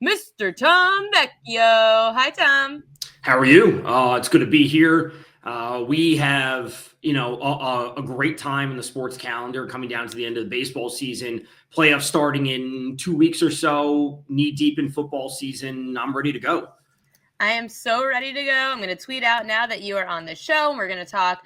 Mr. Tom Vecchio. Hi, Tom. How are you? It's good to be here. We have, a great time in the sports calendar coming down to the end of the baseball season. Playoffs starting in 2 weeks or so. Knee deep in football season. I'm ready to go. I am so ready to go. I'm going to tweet out now that you are on the show. And we're going to talk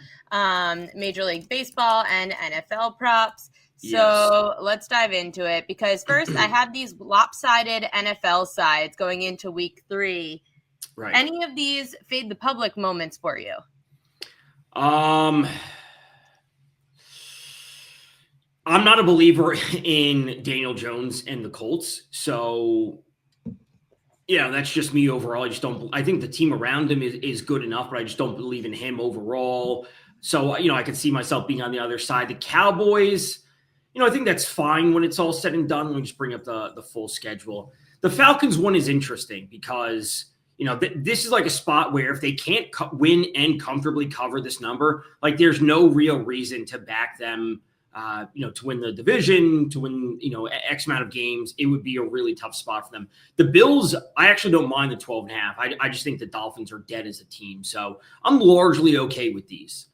Major League Baseball and NFL props. So Let's dive into it, because first I have these lopsided NFL sides going into week 3. Right. Any of these fade the public moments for you? I'm not a believer in Daniel Jones and the Colts. So, that's just me overall. I think the team around him is good enough, but I just don't believe in him overall. So, I could see myself being on the other side. The Cowboys, I think that's fine when it's all said and done. We just bring up the full schedule. The Falcons one is interesting because, this is like a spot where if they can't win and comfortably cover this number, like there's no real reason to back them, to win the division, to win, X amount of games. It would be a really tough spot for them. The Bills, I actually don't mind the 12.5. I just think the Dolphins are dead as a team. So I'm largely okay with these.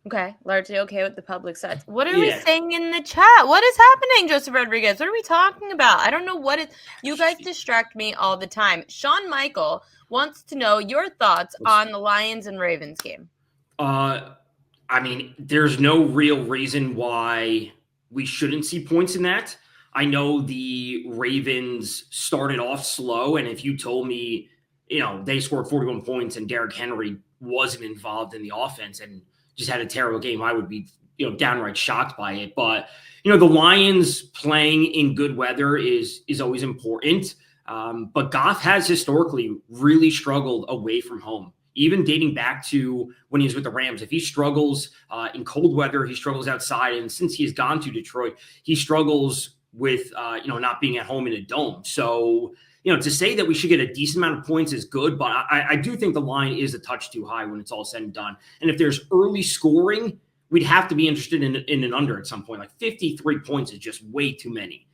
Okay, largely okay with the public sides. What are we saying in the chat? What is happening, Joseph Rodriguez? What are we talking about? I don't know what it. You guys distract me all the time. Sean Michael wants to know your thoughts on the Lions and Ravens game. There's no real reason why we shouldn't see points in that. I know the Ravens started off slow, and if you told me, they scored 41 points and Derrick Henry wasn't involved in the offense and just had a terrible game, I would be, downright shocked by it. But, the Lions playing in good weather is always important. But Goff has historically really struggled away from home, even dating back to when he was with the Rams. If he struggles in cold weather, he struggles outside. And since he has gone to Detroit, he struggles with, not being at home in a dome. So, to say that we should get a decent amount of points is good, but I do think the line is a touch too high when it's all said and done. And if there's early scoring, we'd have to be interested in an under at some point. Like 53 points is just way too many.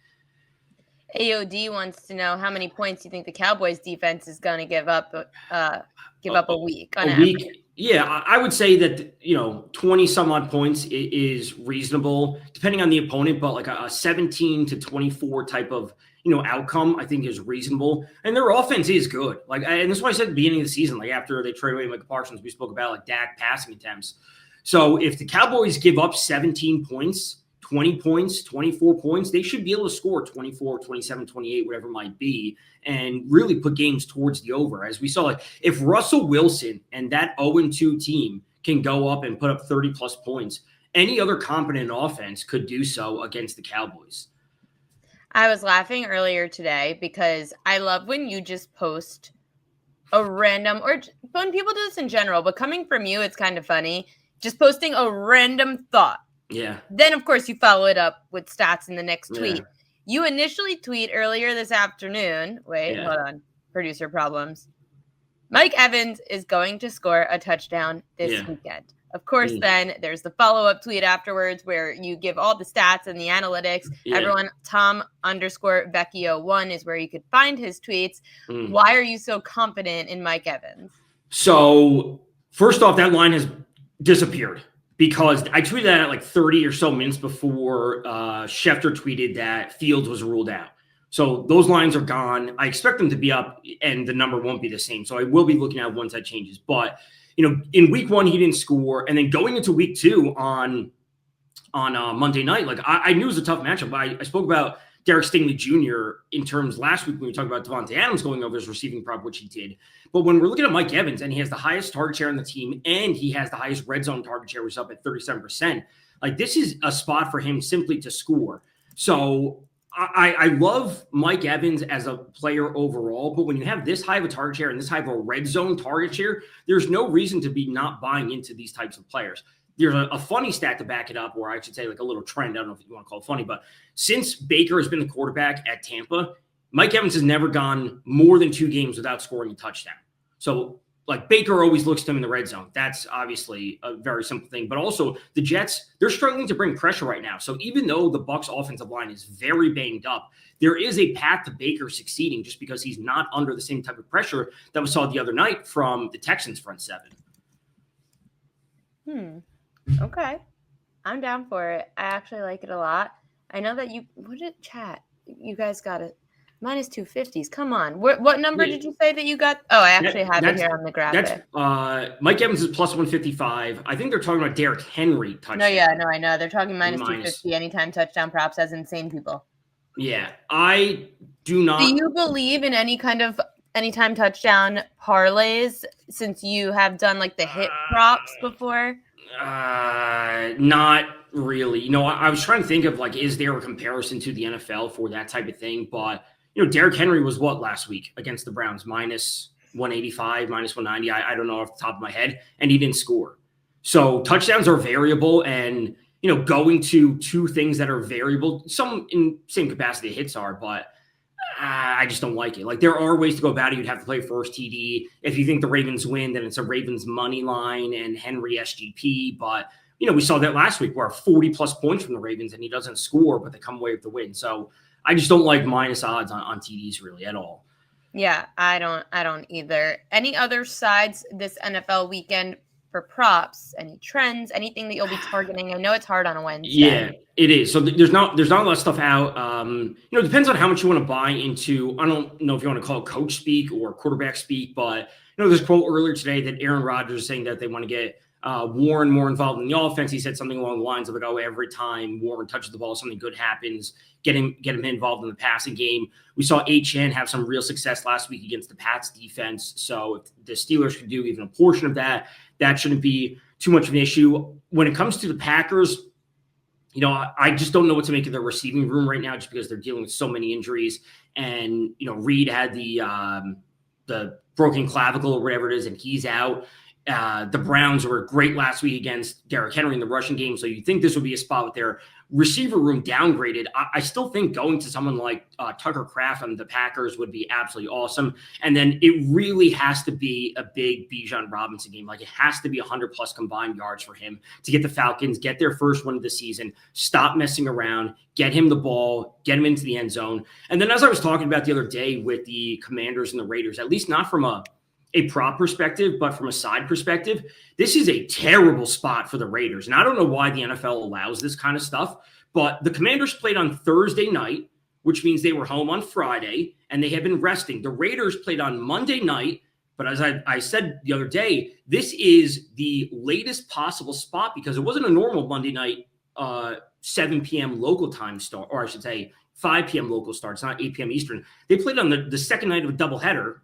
AOD wants to know how many points you think the Cowboys defense is going to give up a week on average. Yeah, I would say that, 20 some odd points is reasonable depending on the opponent, but like a 17 to 24 type of, outcome, I think is reasonable. And their offense is good. And that's why I said at the beginning of the season, like after they trade away Micah Parsons, we spoke about like Dak passing attempts. So if the Cowboys give up 17 points, 20 points, 24 points, they should be able to score 24, 27, 28, whatever it might be, and really put games towards the over. As we saw, like if Russell Wilson and that 0-2 team can go up and put up 30 plus points, any other competent offense could do so against the Cowboys. I was laughing earlier today because I love when you just post a random, or when people do this in general, but coming from you, it's kind of funny, just posting a random thought. Yeah. Then, of course, you follow it up with stats in the next tweet. You initially tweet earlier this afternoon. Hold on. Producer problems. Mike Evans is going to score a touchdown this weekend. Of course, then there's the follow-up tweet afterwards where you give all the stats and the analytics. Everyone, Tom_Vecchio1 is where you could find his tweets. Why are you so confident in Mike Evans? So, first off, that line has disappeared because I tweeted that at like 30 or so minutes before Schefter tweeted that Fields was ruled out. So those lines are gone. I expect them to be up and the number won't be the same. So I will be looking at once that changes. But in week 1, he didn't score. And then going into week 2 on Monday night, like I knew it was a tough matchup. I spoke about Derek Stingley Jr. in terms last week when we talked about Devontae Adams going over his receiving prop, which he did. But when we're looking at Mike Evans, and he has the highest target share on the team, and he has the highest red zone target share, which is up at 37%, like this is a spot for him simply to score. So I love Mike Evans as a player overall, but when you have this high of a target share and this high of a red zone target share, there's no reason to be not buying into these types of players. There's a funny stat to back it up, or I should say like a little trend. I don't know if you want to call it funny, but since Baker has been the quarterback at Tampa, Mike Evans has never gone more than 2 games without scoring a touchdown. So like Baker always looks to him in the red zone. That's obviously a very simple thing. But also the Jets, they're struggling to bring pressure right now. So even though the Bucs offensive line is very banged up, there is a path to Baker succeeding just because he's not under the same type of pressure that we saw the other night from the Texans front seven. Okay. I'm down for it. I actually like it a lot. I know that what did chat? You guys got it. Minus 250s. Come on. What number did you say that you got? Oh, I actually have it here on the graphic. That's Mike Evans is plus 155. I think they're talking about Derrick Henry touchdown. I know. They're talking minus 250 anytime touchdown props as insane people. Yeah, I do not. Do you believe in any kind of anytime touchdown parlays since you have done like the hit props before? Not really. I was trying to think of like, is there a comparison to the NFL for that type of thing? But Derrick Henry was what last week against the Browns? Minus 185, minus 190. I don't know off the top of my head, and he didn't score. So touchdowns are variable, and going to two things that are variable, some in same capacity hits are, but I just don't like it. Like there are ways to go about it. You'd have to play first TD. If you think the Ravens win, then it's a Ravens money line and Henry SGP. But we saw that last week where 40 plus points from the Ravens and he doesn't score, but they come away with the win. So I just don't like minus odds on TDs really at all. Yeah, I don't either. Any other sides this NFL weekend for props? Any trends? Anything that you'll be targeting? I know it's hard on a Wednesday. Yeah, it is. So there's not a lot of stuff out. It depends on how much you want to buy into. I don't know if you want to call it coach speak or quarterback speak, but there's a quote earlier today that Aaron Rodgers is saying that they want to get Warren more involved in the offense. He said something along the lines of like, every time Warren touches the ball, something good happens. Get him involved in the passing game. We saw HN have some real success last week against the Pats defense. So if the Steelers could do even a portion of that, that shouldn't be too much of an issue. When it comes to the Packers, I just don't know what to make of their receiving room right now, just because they're dealing with so many injuries. And Reed had the broken clavicle or whatever it is, and he's out. The Browns were great last week against Derrick Henry in the rushing game, so you think this would be a spot with their receiver room downgraded. I still think going to someone like Tucker Kraft on the Packers would be absolutely awesome. And then it really has to be a big Bijan Robinson game. Like it has to be 100+ combined yards for him to get the Falcons, get their first win of the season, stop messing around, get him the ball, get him into the end zone. And then as I was talking about the other day with the Commanders and the Raiders, at least not from a prop perspective, but from a side perspective, this is a terrible spot for the Raiders. And I don't know why the NFL allows this kind of stuff, but the Commanders played on Thursday night, which means they were home on Friday, and they have been resting. The Raiders played on Monday night, but as I said the other day, this is the latest possible spot because it wasn't a normal Monday night 7 p.m. local time start, or I should say 5 p.m. local start. It's not 8 p.m. Eastern. They played on the second night of a doubleheader.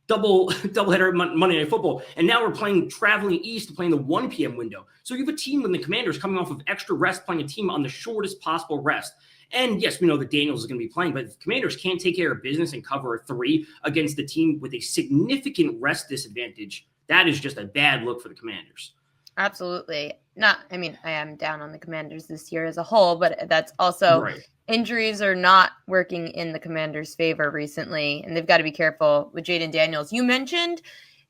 Doubleheader Monday Night Football, and now we're traveling east to play in the 1 p.m. window. So you have a team with the Commanders coming off of extra rest, playing a team on the shortest possible rest. And yes, we know that Daniels is going to be playing, but if the Commanders can't take care of business and cover a 3 against a team with a significant rest disadvantage, that is just a bad look for the Commanders. Absolutely. I am down on the Commanders this year as a whole, but that's also right. Injuries are not working in the Commanders' favor recently, and they've got to be careful with Jaden Daniels. You mentioned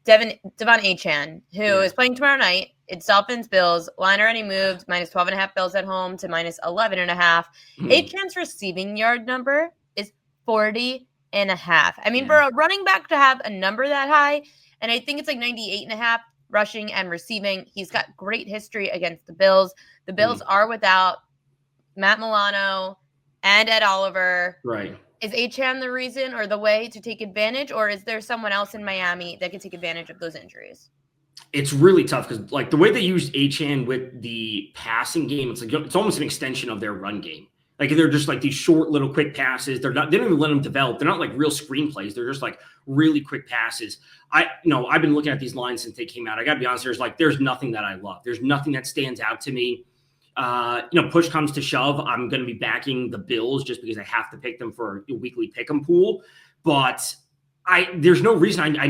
Devon Achane, who is playing tomorrow night. It's Dolphins-Bills. Line already moved, minus 12.5 Bills at home to minus 11.5. Achane's receiving yard number is 40.5. I mean, for a running back to have a number that high, and I think it's like 98.5 rushing and receiving, he's got great history against the Bills. The Bills are without Matt Milano and Ed Oliver. Right. Is Achane the reason or the way to take advantage, or is there someone else in Miami that could take advantage of those injuries? It's really tough because, like, the way they used Achane with the passing game, it's almost an extension of their run game. Like, they're just like these short little quick passes. They don't even let them develop. They're not like real screenplays. They're just like really quick passes. I've been looking at these lines since they came out. I got to be honest, there's nothing that I love. There's nothing that stands out to me. Push comes to shove, I'm going to be backing the Bills just because I have to pick them for a weekly pick'em pool. But there's no reason I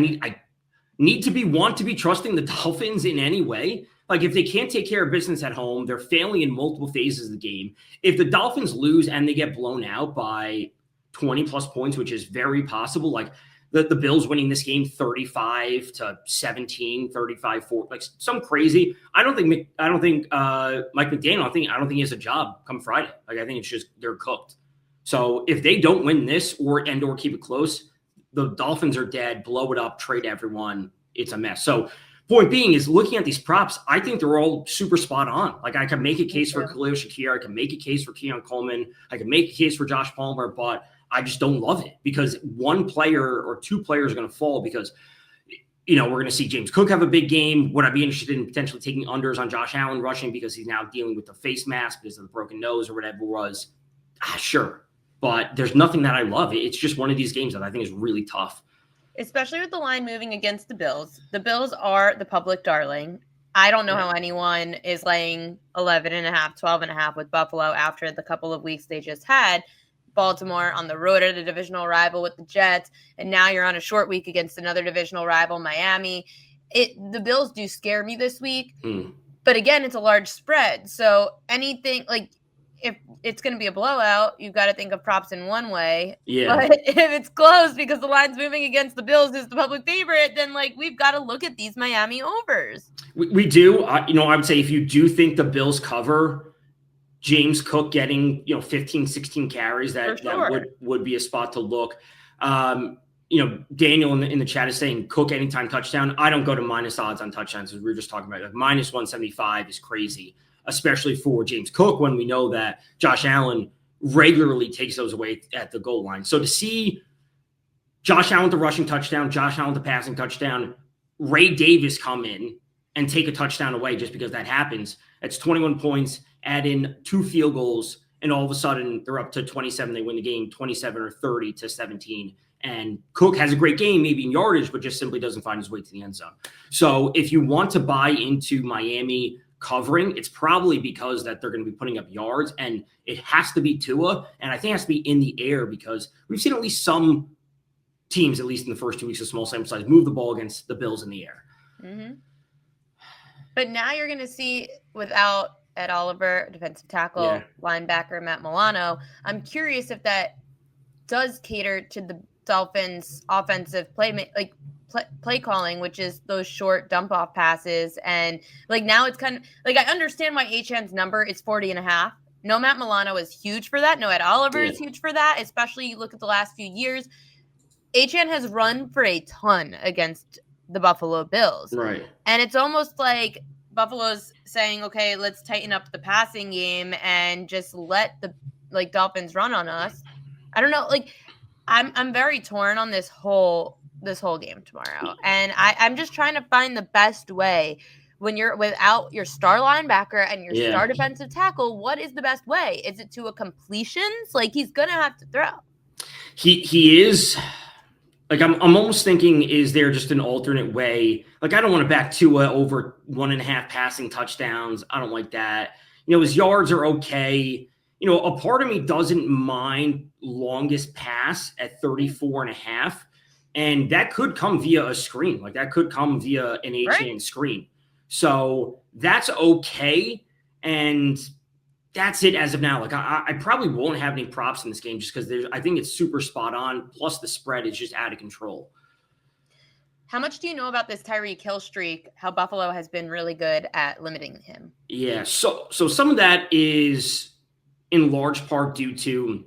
need to want to be trusting the Dolphins in any way. Like, if they can't take care of business at home, they're failing in multiple phases of the game. If the Dolphins lose and they get blown out by 20 plus points, which is very possible, like, the Bills winning this game 35-17, 35-4, like some crazy. I don't think Mike McDaniel, I don't think he has a job come Friday. Like, I think it's just they're cooked. So if they don't win this or keep it close, the Dolphins are dead, blow it up, trade everyone. It's a mess. So point being is, looking at these props, I think they're all super spot on. Like, I can make a case for Khalil Shakir. I can make a case for Keon Coleman. I can make a case for Josh Palmer, but I just don't love it because one player or two players are going to fall because, we're going to see James Cook have a big game. Would I be interested in potentially taking unders on Josh Allen rushing because he's now dealing with the face mask because of the broken nose or whatever it was? Sure. But there's nothing that I love. It's just one of these games that I think is really tough. Especially with the line moving against the Bills. The Bills are the public darling. I don't know how anyone is laying 11.5, 12.5 with Buffalo after the couple of weeks they just had. Baltimore on the road at a divisional rival with the Jets, and now you're on a short week against another divisional rival, Miami. The Bills do scare me this week, but again, it's a large spread. So anything like, if it's going to be a blowout, you've got to think of props in one way. Yeah. But if it's close because the line's moving against the Bills, who's the public favorite, then we've got to look at these Miami overs. We do. I would say if you do think the Bills cover, James Cook getting 15, 16 carries, that would be a spot to look. Daniel in the chat is saying Cook anytime touchdown. I don't go to minus odds on touchdowns, as we were just talking about. Like, minus 175 is crazy, especially for James Cook, when we know that Josh Allen regularly takes those away at the goal line. So to see Josh Allen the rushing touchdown, Josh Allen the passing touchdown, Ray Davis come in and take a touchdown away just because that happens, that's 21 points, add in 2 field goals, and all of a sudden they're up to 27. They win the game 27 or 30-17. And Cook has a great game, maybe in yardage, but just simply doesn't find his way to the end zone. So if you want to buy into Miami covering, it's probably because that they're going to be putting up yards, and it has to be Tua, and I think it has to be in the air because we've seen at least some teams, at least in the first 2 weeks of small sample size, move the ball against the Bills in the air. Mm-hmm. But now you're going to see, without Ed Oliver, defensive tackle, linebacker Matt Milano, I'm curious if that does cater to the Dolphins' offensive play calling, which is those short dump off passes. And now it's kind of I understand why Achan's number is 40.5. No, Matt Milano is huge for that. No, Ed Oliver is huge for that, especially you look at the last few years. Achan has run for a ton against the Buffalo Bills. Right. And it's almost like Buffalo's saying, okay, let's tighten up the passing game and just let the Dolphins run on us. I don't know. I'm very torn on this whole game tomorrow. And I'm just trying to find the best way when you're without your star linebacker and your star defensive tackle. What is the best way? Is it to a completions? He's going to have to throw. He is. I'm almost thinking, is there just an alternate way? I don't want to back Tua over 1.5 passing touchdowns. I don't like that. His yards are okay. A part of me doesn't mind longest pass at 34.5. And that could come via a screen. That could come via an HN screen. So that's okay. And that's it as of now. I probably won't have any props in this game just because I think it's super spot on. Plus the spread is just out of control. How much do you know about this Tyreek Hill streak? How Buffalo has been really good at limiting him? Yeah. So some of that is in large part due to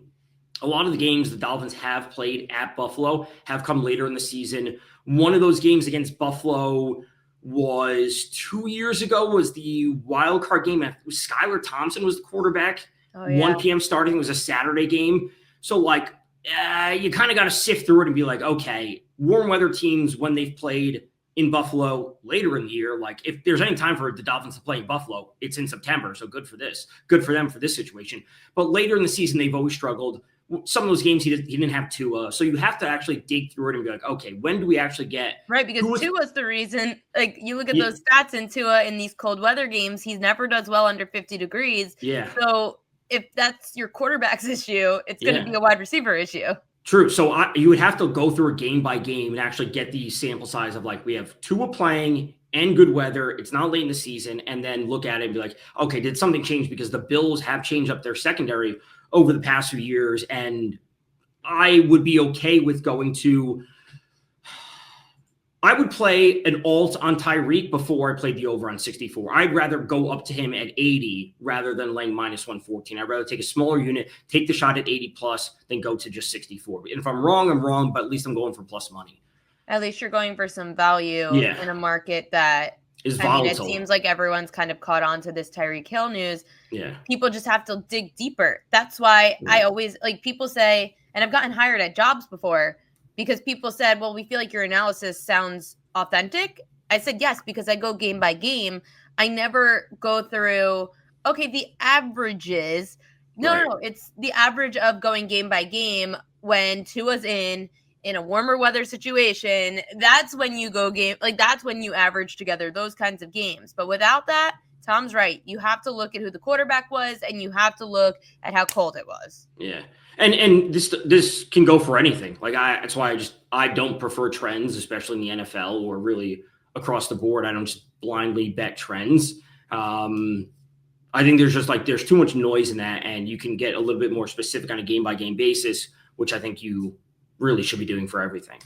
a lot of the games the Dolphins have played at Buffalo have come later in the season. One of those games against Buffalo was 2 years ago, was the wild card game. Skylar Thompson was the quarterback. 1 p.m. starting. It was a Saturday game. So you kind of got to sift through it and be like, okay, warm weather teams, when they've played in Buffalo later in the year, if there's any time for the Dolphins to play in Buffalo, it's in September. So good for them for this situation. But later in the season, they've always struggled. Some of those games he didn't have Tua. So you have to actually dig through it and be like, okay, when do we actually get – Right, because Tua's the reason – you look at those stats in Tua in these cold weather games, he never does well under 50 degrees. Yeah. So if that's your quarterback's issue, it's going to be a wide receiver issue. True. So you would have to go through a game by game and actually get the sample size of we have Tua playing and good weather. It's not late in the season. And then look at it and be like, okay, did something change? Because the Bills have changed up their secondary over the past few years. And I would be okay with going to I would play an alt on Tyreek before I played the over on 64. I'd rather go up to him at 80 rather than laying minus 114. I'd rather take a smaller unit, take the shot at 80 plus, than go to just 64. And if I'm wrong, I'm wrong, but at least I'm going for plus money. At least you're going for some value in a market that is volatile. It seems like everyone's kind of caught on to this Tyreek Hill news. Yeah. People just have to dig deeper. That's why I always, like, people say, and I've gotten hired at jobs before because people said, well, we feel like your analysis sounds authentic. I said, yes, because I go game by game. I never go through, okay, the averages. No, it's the average of going game by game when Tua's in a warmer weather situation. That's when you go game. Like, that's when you average together those kinds of games. But without that, Tom's right. You have to look at who the quarterback was, and you have to look at how cold it was. Yeah. And this can go for anything. Like, that's why I don't prefer trends, especially in the NFL or really across the board. I don't just blindly bet trends. I think there's too much noise in that, and you can get a little bit more specific on a game by game basis, which I think you really should be doing for everything.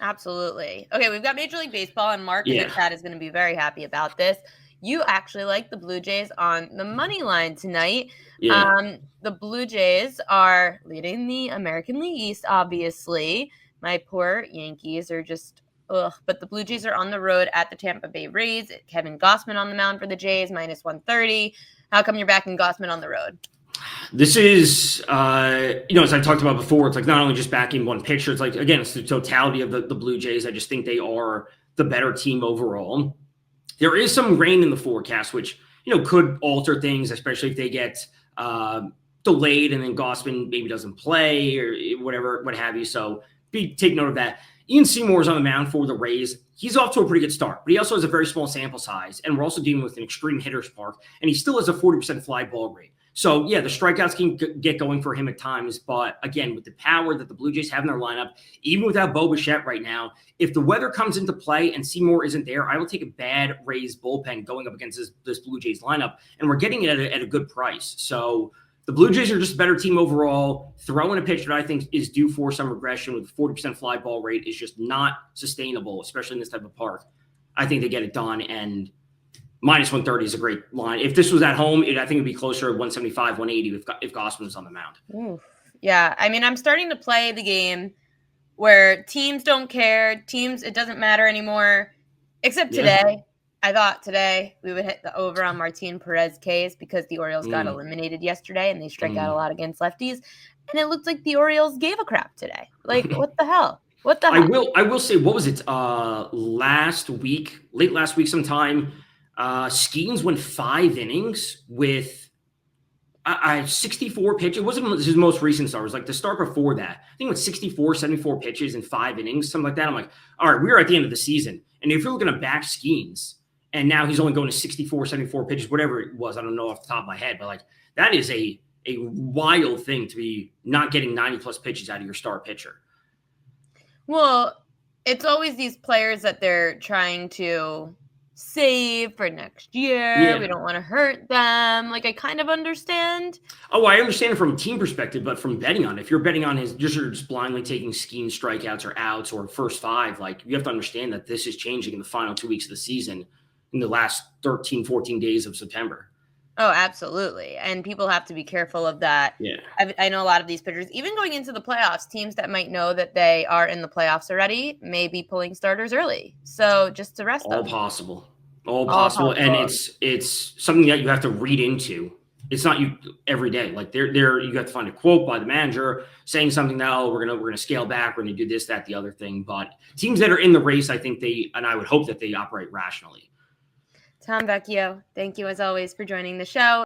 Absolutely. Okay, we've got Major League Baseball, and Mark in the chat is going to be very happy about this. You actually like the Blue Jays on the money line tonight. Yeah. The Blue Jays are leading the American League East, obviously. My poor Yankees are just, but the Blue Jays are on the road at the Tampa Bay Rays. Kevin Gausman on the mound for the Jays, minus 130. How come you're backing Gausman on the road? This is, as I talked about before, it's like not only just backing one pitcher. It's like, again, it's the totality of the Blue Jays. I just think they are the better team overall. There is some rain in the forecast, which, could alter things, especially if they get delayed and then Gausman maybe doesn't play or whatever, what have you. So take note of that. Ian Seymour is on the mound for the Rays. He's off to a pretty good start, but he also has a very small sample size, and we're also dealing with an extreme hitter's park, and he still has a 40% fly ball rate. So, yeah, the strikeouts can get going for him at times. But, again, with the power that the Blue Jays have in their lineup, even without Bo Bichette right now, if the weather comes into play and Seymour isn't there, I will take a bad Rays bullpen going up against this Blue Jays lineup. And we're getting it at a good price. So the Blue Jays are just a better team overall. Throwing a pitch that I think is due for some regression with a 40% fly ball rate is just not sustainable, especially in this type of park. I think they get it done, and minus 130 is a great line. If this was at home, I think it'd be closer to 175, 180 if Gausman was on the mound. Ooh. Yeah, I mean, I'm starting to play the game where teams don't care. It doesn't matter anymore. Except today. I thought today we would hit the over on Martin Perez K's because the Orioles got eliminated yesterday and they strike out a lot against lefties. And it looked like the Orioles gave a crap today. Like, what the hell? What the hell? I will say, what was it? Late last week sometime, Skeens went 5 innings with 64 pitches. It wasn't his most recent start. It was like the start before that. I think it was 64, 74 pitches in 5 innings, something like that. I'm like, all right, we're at the end of the season. And if you're looking to back Skeens, and now he's only going to 64, 74 pitches, whatever it was, I don't know off the top of my head, but like that is a wild thing to be not getting 90-plus pitches out of your star pitcher. Well, it's always these players that they're trying to save for next year. Yeah. We don't want to hurt them. Like, I kind of understand. Oh, I understand it from a team perspective, but from betting on it, if you're betting on you're just blindly taking scheme strikeouts or outs or first 5, like you have to understand that this is changing in the final 2 weeks of the season in the last 13, 14 days of September. Oh, absolutely. And people have to be careful of that. Yeah. I know a lot of these pitchers, even going into the playoffs, teams that might know that they are in the playoffs already may be pulling starters early. So just to rest them. All possible. And it's something that you have to read into. It's not you every day. Like you have to find a quote by the manager saying something that, we're gonna scale back, we're gonna do this, that, the other thing. But teams that are in the race, I think I would hope that they operate rationally. Tom Vecchio, thank you as always for joining the show.